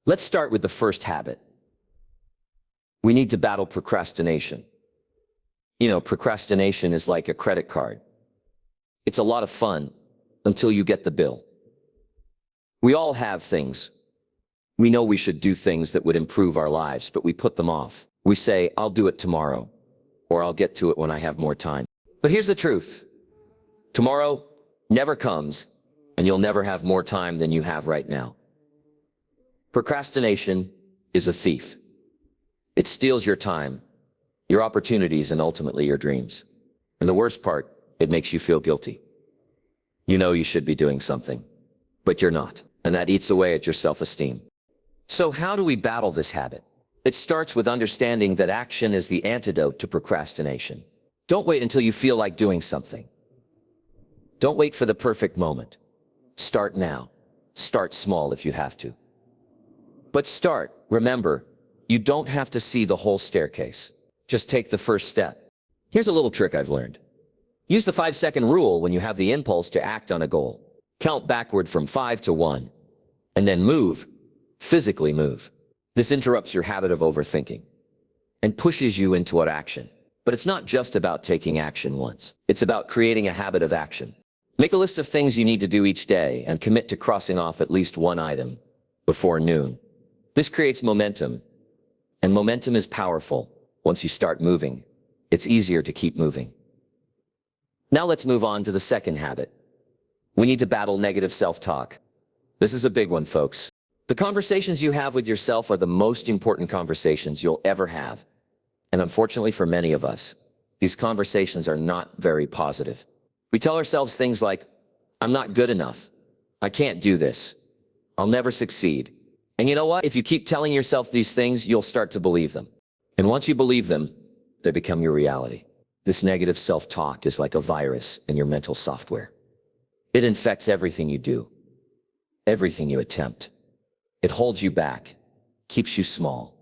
Let's start with the first habit. We need to battle procrastination. Procrastination is like a credit card. It's a lot of fun until you get the bill. We all have things. We know we should do things that would improve our lives, but we put them off. We say, I'll do it tomorrow, or I'll get to it when I have more time. But here's the truth. Tomorrow never comes, and you'll never have more time than you have right now. Procrastination is a thief. It steals your time, your opportunities, and ultimately your dreams. And the worst part, it makes you feel guilty. You know you should be doing something, but you're not. And that eats away at your self-esteem. So how do we battle this habit? It starts with understanding that action is the antidote to procrastination. Don't wait until you feel like doing something. Don't wait for the perfect moment. Start now. Start small if you have to. But start. Remember, you don't have to see the whole staircase. Just take the first step. Here's a little trick I've learned. Use the 5-second rule when you have the impulse to act on a goal. Count backward from 5 to 1, and then move. Physically move. This interrupts your habit of overthinking and pushes you into action. But it's not just about taking action once. It's about creating a habit of action. Make a list of things you need to do each day and commit to crossing off at least one item before noon. This creates momentum, and momentum is powerful. Once you start moving, it's easier to keep moving. Now let's move on to the second habit. We need to battle negative self-talk. This is a big one, folks. The conversations you have with yourself are the most important conversations you'll ever have. And unfortunately for many of us, these conversations are not very positive. We tell ourselves things like, I'm not good enough. I can't do this. I'll never succeed. And you know what? If you keep telling yourself these things, you'll start to believe them. And once you believe them, they become your reality. This negative self-talk is like a virus in your mental software. It infects everything you do, everything you attempt. It holds you back, keeps you small,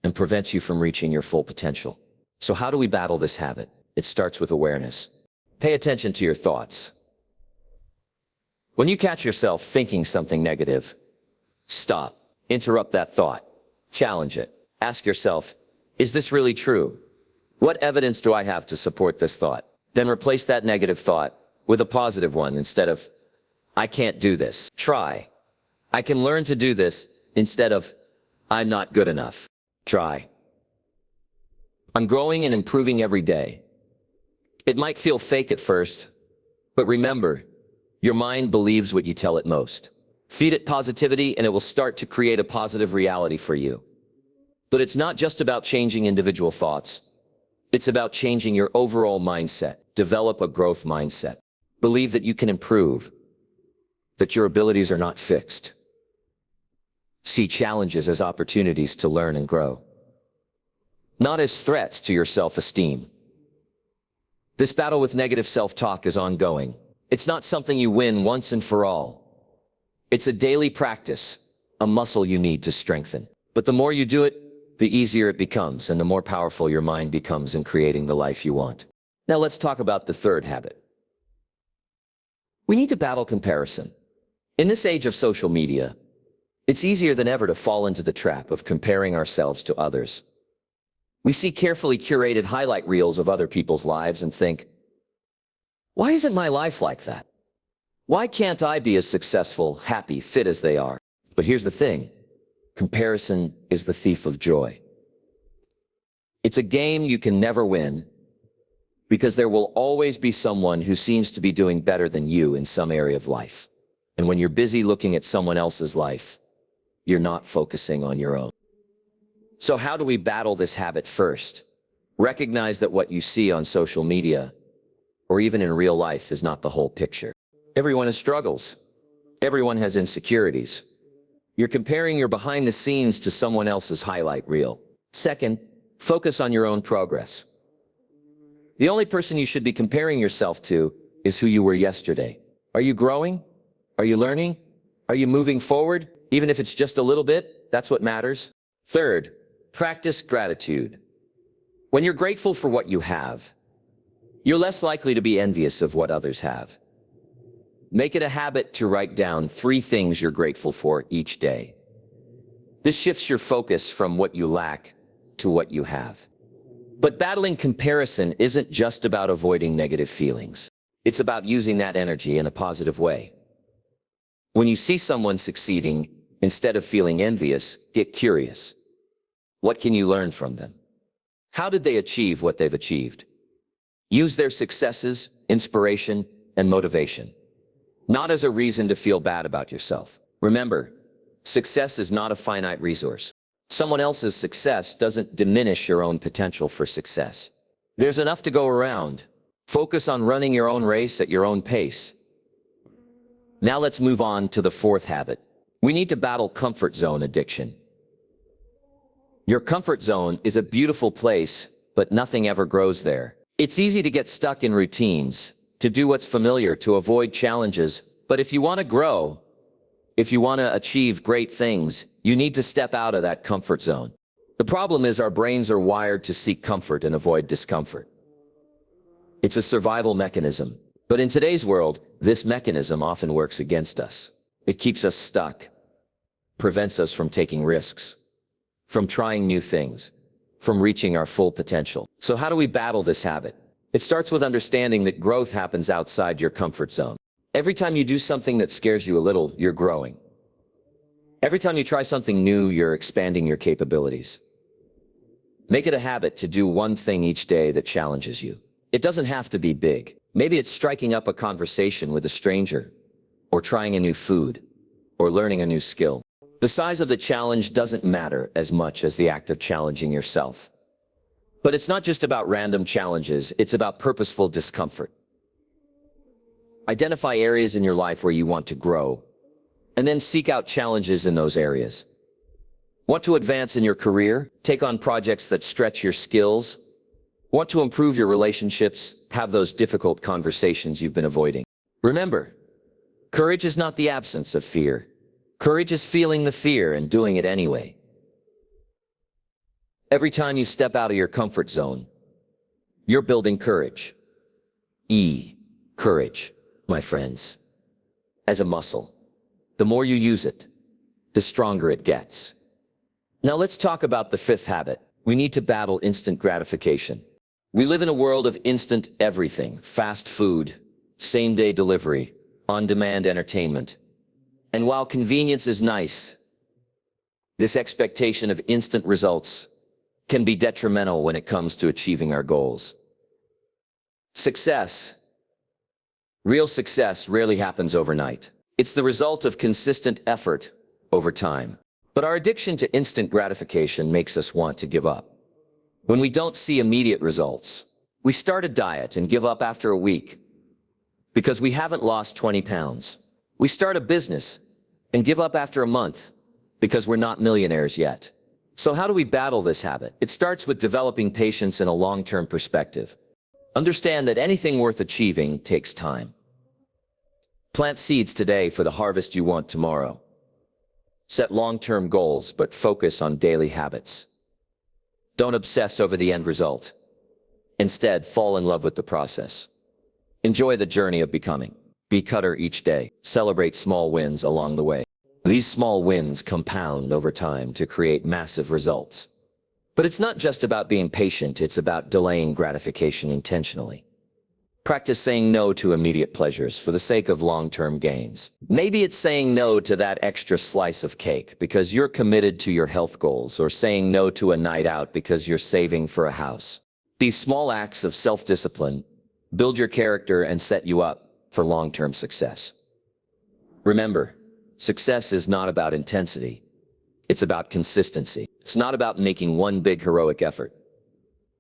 and prevents you from reaching your full potential. So how do we battle this habit? It starts with awareness. Pay attention to your thoughts. When you catch yourself thinking something negative, stop. Interrupt that thought. Challenge it. Ask yourself, is this really true? What evidence do I have to support this thought? Then replace that negative thought with a positive one instead of, I can't do this. Try. I can learn to do this instead of, I'm not good enough. Try. I'm growing and improving every day. It might feel fake at first, but remember, your mind believes what you tell it most. Feed it positivity and it will start to create a positive reality for you. But it's not just about changing individual thoughts. It's about changing your overall mindset. Develop a growth mindset. Believe that you can improve, that your abilities are not fixed. See challenges as opportunities to learn and grow, not as threats to your self-esteem. This battle with negative self-talk is ongoing. It's not something you win once and for all. It's a daily practice, a muscle you need to strengthen. But the more you do it, the easier it becomes and the more powerful your mind becomes in creating the life you want. Now let's talk about the third habit. We need to battle comparison. In this age of social media, it's easier than ever to fall into the trap of comparing ourselves to others. We see carefully curated highlight reels of other people's lives and think, why isn't my life like that? Why can't I be as successful, happy, fit as they are? But here's the thing. Comparison is the thief of joy. It's a game you can never win because there will always be someone who seems to be doing better than you in some area of life. And when you're busy looking at someone else's life, you're not focusing on your own. So how do we battle this habit first? Recognize that what you see on social media or even in real life is not the whole picture. Everyone has struggles. Everyone has insecurities. You're comparing your behind the scenes to someone else's highlight reel. Second, focus on your own progress. The only person you should be comparing yourself to is who you were yesterday. Are you growing? Are you learning? Are you moving forward? Even if it's just a little bit, that's what matters. Third, practice gratitude. When you're grateful for what you have, you're less likely to be envious of what others have. Make it a habit to write down 3 things you're grateful for each day. This shifts your focus from what you lack to what you have. But battling comparison isn't just about avoiding negative feelings. It's about using that energy in a positive way. When you see someone succeeding, instead of feeling envious, get curious. What can you learn from them? How did they achieve what they've achieved? Use their successes, inspiration, and motivation, not as a reason to feel bad about yourself. Remember, success is not a finite resource. Someone else's success doesn't diminish your own potential for success. There's enough to go around. Focus on running your own race at your own pace. Now let's move on to the fourth habit. We need to battle comfort zone addiction. Your comfort zone is a beautiful place, but nothing ever grows there. It's easy to get stuck in routines, to do what's familiar, to avoid challenges. But if you want to grow, if you want to achieve great things, you need to step out of that comfort zone. The problem is our brains are wired to seek comfort and avoid discomfort. It's a survival mechanism. But in today's world, this mechanism often works against us. It keeps us stuck, prevents us from taking risks, from trying new things, from reaching our full potential. So how do we battle this habit? It starts with understanding that growth happens outside your comfort zone. Every time you do something that scares you a little, you're growing. Every time you try something new, you're expanding your capabilities. Make it a habit to do one thing each day that challenges you. It doesn't have to be big. Maybe it's striking up a conversation with a stranger, or trying a new food, or learning a new skill. The size of the challenge doesn't matter as much as the act of challenging yourself. But it's not just about random challenges, it's about purposeful discomfort. Identify areas in your life where you want to grow, and then seek out challenges in those areas. Want to advance in your career? Take on projects that stretch your skills. Want to improve your relationships? Have those difficult conversations you've been avoiding. Remember, courage is not the absence of fear. Courage is feeling the fear and doing it anyway. Every time you step out of your comfort zone, you're building courage. Courage, my friends, as a muscle. The more you use it, the stronger it gets. Now let's talk about the fifth habit. We need to battle instant gratification. We live in a world of instant everything: fast food, same-day delivery, on-demand entertainment. And while convenience is nice, this expectation of instant results can be detrimental when it comes to achieving our goals. Real success rarely happens overnight. It's the result of consistent effort over time. But our addiction to instant gratification makes us want to give up. When we don't see immediate results, we start a diet and give up after a week because we haven't lost 20 pounds. We start a business and give up after a month because we're not millionaires yet. So how do we battle this habit? It starts with developing patience and a long-term perspective. Understand that anything worth achieving takes time. Plant seeds today for the harvest you want tomorrow. Set long-term goals, but focus on daily habits. Don't obsess over the end result. Instead, fall in love with the process. Enjoy the journey of becoming. Be better each day. Celebrate small wins along the way. These small wins compound over time to create massive results. But it's not just about being patient, it's about delaying gratification intentionally. Practice saying no to immediate pleasures for the sake of long-term gains. Maybe it's saying no to that extra slice of cake because you're committed to your health goals, or saying no to a night out because you're saving for a house. These small acts of self-discipline build your character and set you up for long-term success. Remember, success is not about intensity. It's about consistency. It's not about making one big heroic effort,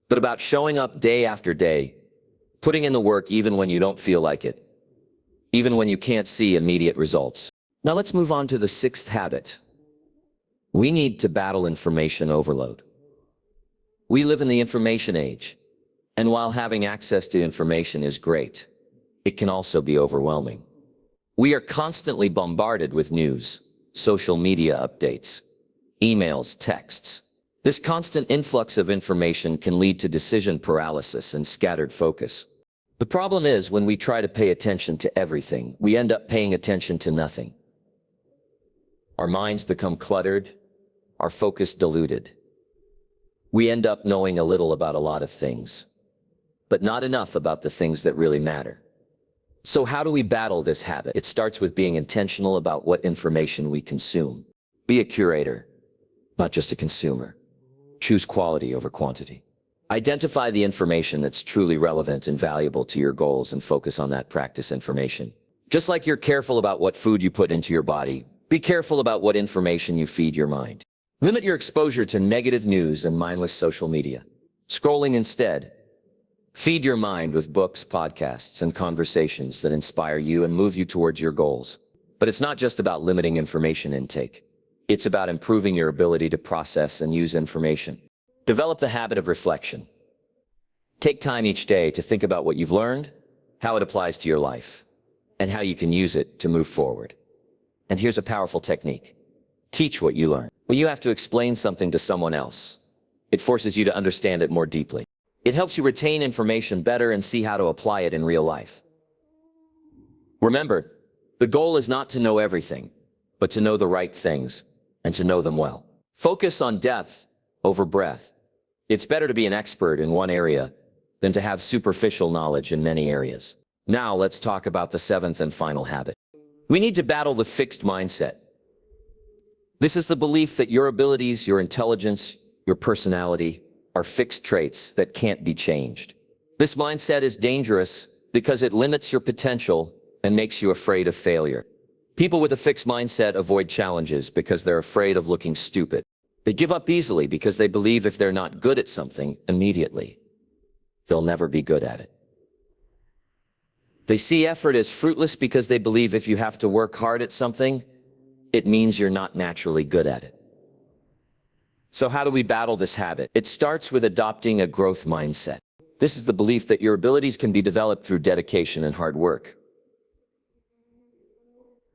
but about showing up day after day, putting in the work even when you don't feel like it, even when you can't see immediate results. Now let's move on to the sixth habit. We need to battle information overload. We live in the information age, and while having access to information is great, it can also be overwhelming. We are constantly bombarded with news, social media updates, emails, texts. This constant influx of information can lead to decision paralysis and scattered focus. The problem is, when we try to pay attention to everything, we end up paying attention to nothing. Our minds become cluttered, our focus diluted. We end up knowing a little about a lot of things, but not enough about the things that really matter. So how do we battle this habit? It starts with being intentional about what information we consume. Be a curator, not just a consumer. Choose quality over quantity. Identify the information that's truly relevant and valuable to your goals and focus on that practice information. Just like you're careful about what food you put into your body, be careful about what information you feed your mind. Limit your exposure to negative news and mindless social media. Scrolling instead. Feed your mind with books, podcasts, and conversations that inspire you and move you towards your goals. But it's not just about limiting information intake. It's about improving your ability to process and use information. Develop the habit of reflection. Take time each day to think about what you've learned, how it applies to your life, and how you can use it to move forward. And here's a powerful technique. Teach what you learn. When you have to explain something to someone else, it forces you to understand it more deeply. It helps you retain information better and see how to apply it in real life. Remember, the goal is not to know everything, but to know the right things and to know them well. Focus on depth over breadth. It's better to be an expert in one area than to have superficial knowledge in many areas. Now let's talk about the seventh and final habit. We need to battle the fixed mindset. This is the belief that your abilities, your intelligence, your personality are fixed traits that can't be changed. This mindset is dangerous because it limits your potential and makes you afraid of failure. People with a fixed mindset avoid challenges because they're afraid of looking stupid. They give up easily because they believe if they're not good at something immediately, they'll never be good at it. They see effort as fruitless because they believe if you have to work hard at something, it means you're not naturally good at it. So how do we battle this habit? It starts with adopting a growth mindset. This is the belief that your abilities can be developed through dedication and hard work.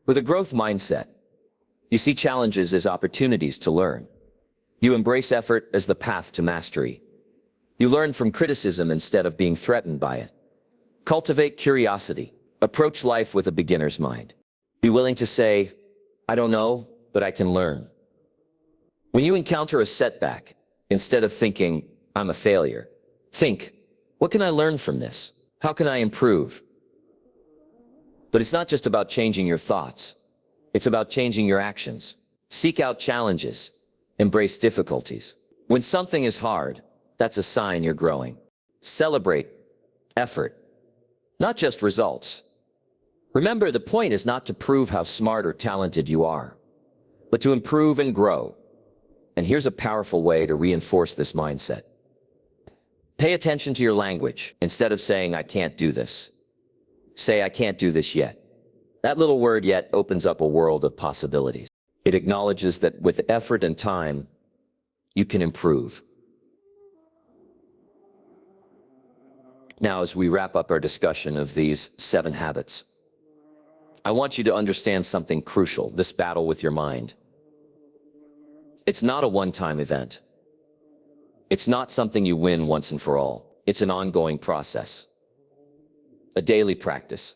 With a growth mindset, you see challenges as opportunities to learn. You embrace effort as the path to mastery. You learn from criticism instead of being threatened by it. Cultivate curiosity. Approach life with a beginner's mind. Be willing to say, I don't know, but I can learn. When you encounter a setback, instead of thinking, I'm a failure, think, what can I learn from this? How can I improve? But it's not just about changing your thoughts. It's about changing your actions. Seek out challenges. Embrace difficulties. When something is hard, that's a sign you're growing. Celebrate effort, not just results. Remember, the point is not to prove how smart or talented you are, but to improve and grow. And here's a powerful way to reinforce this mindset. Pay attention to your language. Instead of saying, I can't do this, say, I can't do this yet. That little word yet opens up a world of possibilities. It acknowledges that with effort and time, you can improve. Now, as we wrap up our discussion of these 7 habits, I want you to understand something crucial, this battle with your mind. It's not a one-time event. It's not something you win once and for all. It's an ongoing process, a daily practice.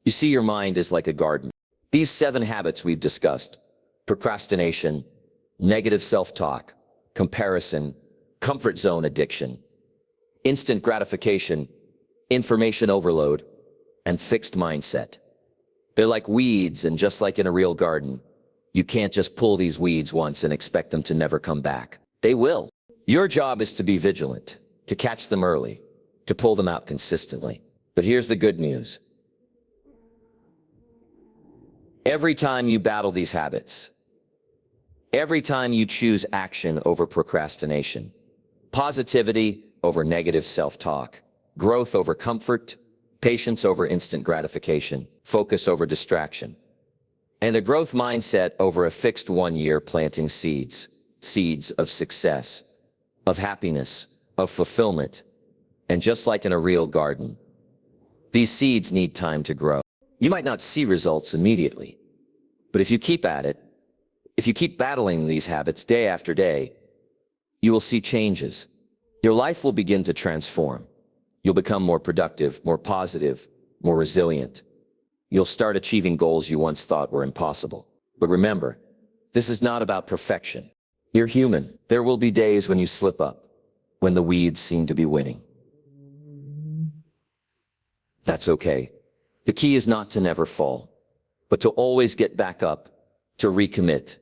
You see, your mind is like a garden. These 7 habits we've discussed, procrastination, negative self-talk, comparison, comfort zone addiction, instant gratification, information overload, and fixed mindset. They're like weeds, and just like in a real garden, you can't just pull these weeds once and expect them to never come back. They will. Your job is to be vigilant, to catch them early, to pull them out consistently. But here's the good news. Every time you battle these habits, every time you choose action over procrastination, positivity over negative self-talk, growth over comfort, patience over instant gratification, focus over distraction, and a growth mindset over a fixed 1 year planting seeds of success, of happiness, of fulfillment. And just like in a real garden, these seeds need time to grow. You might not see results immediately, but if you keep at it, if you keep battling these habits day after day, you will see changes. Your life will begin to transform. You'll become more productive, more positive, more resilient. You'll start achieving goals you once thought were impossible. But remember, This is not about perfection. You're human. There will be days when you slip up, when the weeds seem to be winning. That's okay. The key is not to never fall, but to always get back up, to recommit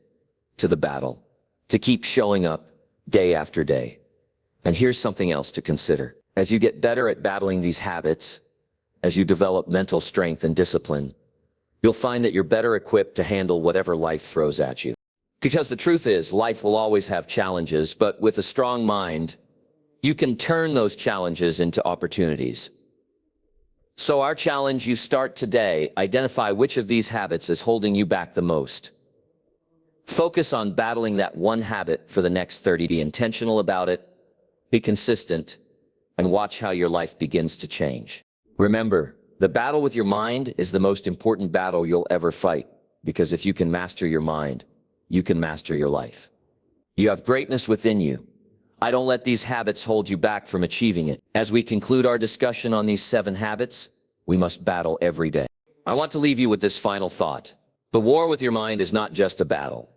to the battle, to keep showing up day after day. And here's something else to consider. As you get better at battling these habits, as you develop mental strength and discipline, you'll find that you're better equipped to handle whatever life throws at you. Because the truth is, life will always have challenges, but with a strong mind, you can turn those challenges into opportunities. So our challenge, you start today, identify which of these habits is holding you back the most. Focus on battling that one habit for the next 30 days. Be intentional about it, be consistent, and watch how your life begins to change. Remember, the battle with your mind is the most important battle you'll ever fight, because if you can master your mind, you can master your life. You have greatness within you. I don't let these habits hold you back from achieving it. As we conclude our discussion on these 7 habits, we must battle every day. I want to leave you with this final thought. The war with your mind is not just a battle.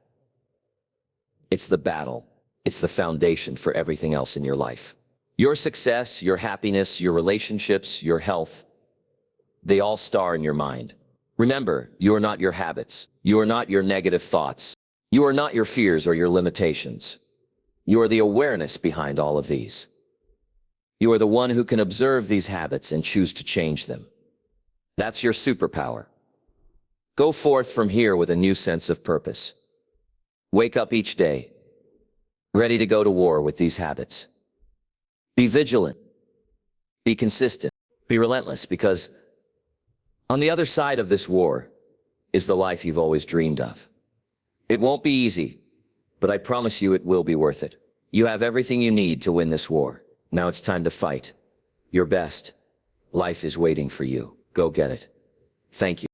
It's the battle. It's the foundation for everything else in your life. Your success, your happiness, your relationships, your health, they all start in your mind. Remember, you are not your habits. You are not your negative thoughts. You are not your fears or your limitations. You are the awareness behind all of these. You are the one who can observe these habits and choose to change them. That's your superpower. Go forth from here with a new sense of purpose. Wake up each day, ready to go to war with these habits. Be vigilant. Be consistent. Be relentless, because on the other side of this war is the life you've always dreamed of. It won't be easy, but I promise you it will be worth it. You have everything you need to win this war. Now it's time to fight your best. Life is waiting for you. Go get it. Thank you.